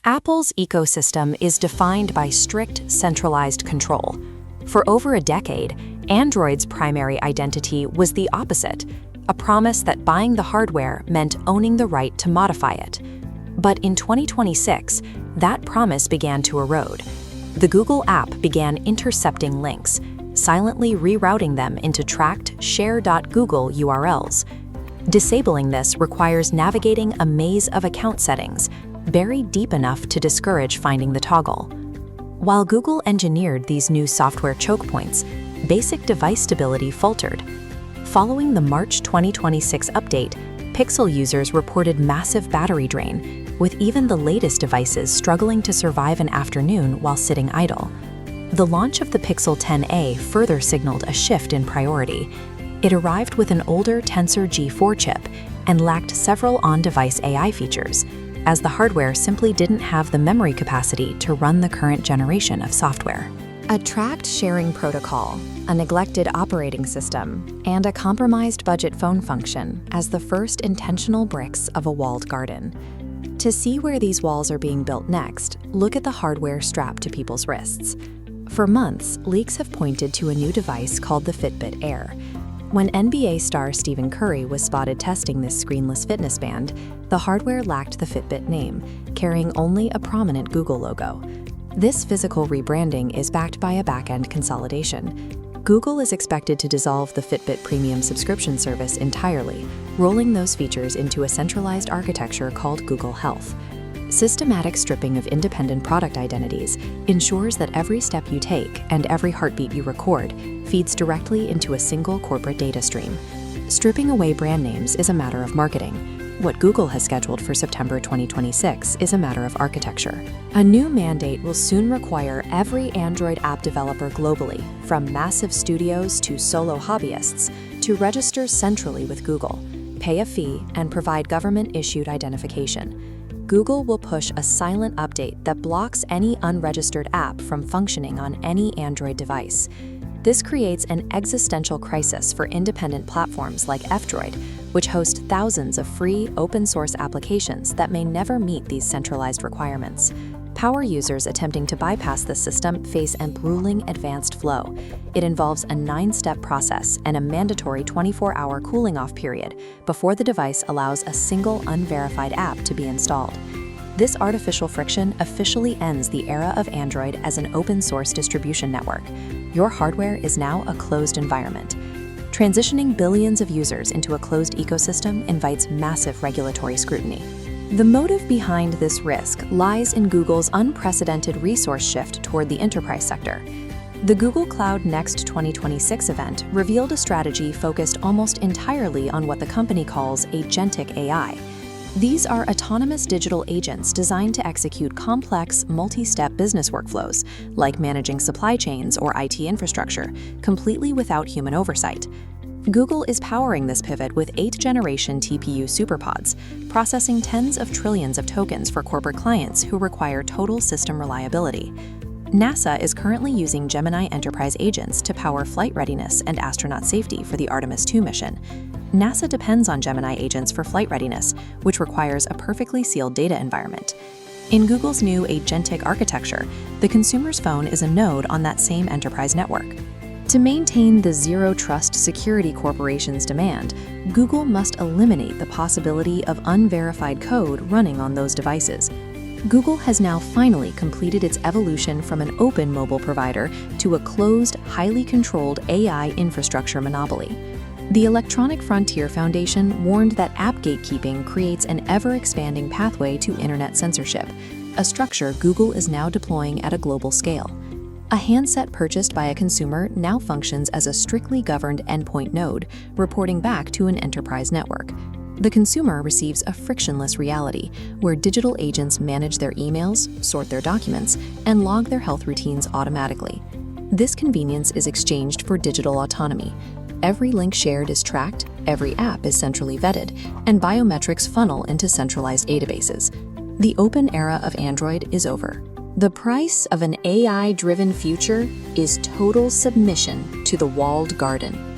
Apple's ecosystem is defined by strict, centralized control. For over a decade, Android's primary identity was the opposite, a promise that buying the hardware meant owning the right to modify it. But in 2026, that promise began to erode. The Google app began intercepting links, silently rerouting them into tracked share.google URLs. Disabling this requires navigating a maze of account settings, buried deep enough to discourage finding the toggle. While Google engineered these new software choke points, basic device stability faltered. Following the March 2026 update, Pixel users reported massive battery drain, with even the latest devices struggling to survive an afternoon while sitting idle. The launch of the Pixel 10a further signaled a shift in priority. It arrived with an older Tensor G4 chip and lacked several on-device AI features, as the hardware simply didn't have the memory capacity to run the current generation of software. A tracked sharing protocol, a neglected operating system, and a compromised budget phone function as the first intentional bricks of a walled garden. To see where these walls are being built next, look at the hardware strapped to people's wrists. For months, leaks have pointed to a new device called the Fitbit Air. When NBA star Stephen Curry was spotted testing this screenless fitness band, the hardware lacked the Fitbit name, carrying only a prominent Google logo. This physical rebranding is backed by a back-end consolidation. Google is expected to dissolve the Fitbit Premium subscription service entirely, rolling those features into a centralized architecture called Google Health. Systematic stripping of independent product identities ensures that every step you take and every heartbeat you record feeds directly into a single corporate data stream. Stripping away brand names is a matter of marketing. What Google has scheduled for September 2026 is a matter of architecture. A new mandate will soon require every Android app developer globally, from massive studios to solo hobbyists, to register centrally with Google, pay a fee, and provide government-issued identification. Google will push a silent update that blocks any unregistered app from functioning on any Android device. This creates an existential crisis for independent platforms like F-Droid, which host thousands of free, open-source applications that may never meet these centralized requirements. Power users attempting to bypass this system face a grueling advanced flow. It involves a 9-step process and a mandatory 24-hour cooling-off period before the device allows a single unverified app to be installed. This artificial friction officially ends the era of Android as an open-source distribution network. Your hardware is now a closed environment. Transitioning billions of users into a closed ecosystem invites massive regulatory scrutiny. The motive behind this risk lies in Google's unprecedented resource shift toward the enterprise sector. The Google Cloud Next 2026 event revealed a strategy focused almost entirely on what the company calls agentic AI. These are autonomous digital agents designed to execute complex, multi-step business workflows, like managing supply chains or IT infrastructure, completely without human oversight. Google is powering this pivot with 8th-generation TPU SuperPODs, processing tens of trillions of tokens for corporate clients who require total system reliability. NASA is currently using Gemini Enterprise agents to power flight readiness and astronaut safety for the Artemis II mission. NASA depends on Gemini agents for flight readiness, which requires a perfectly sealed data environment. In Google's new agentic architecture, the consumer's phone is a node on that same enterprise network. To maintain the zero-trust security corporation's demand, Google must eliminate the possibility of unverified code running on those devices. Google has now finally completed its evolution from an open mobile provider to a closed, highly controlled AI infrastructure monopoly. The Electronic Frontier Foundation warned that app gatekeeping creates an ever-expanding pathway to internet censorship, a structure Google is now deploying at a global scale. A handset purchased by a consumer now functions as a strictly governed endpoint node, reporting back to an enterprise network. The consumer receives a frictionless reality, where digital agents manage their emails, sort their documents, and log their health routines automatically. This convenience is exchanged for digital autonomy. Every link shared is tracked, every app is centrally vetted, and biometrics funnel into centralized databases. The open era of Android is over. The price of an AI-driven future is total submission to the walled garden.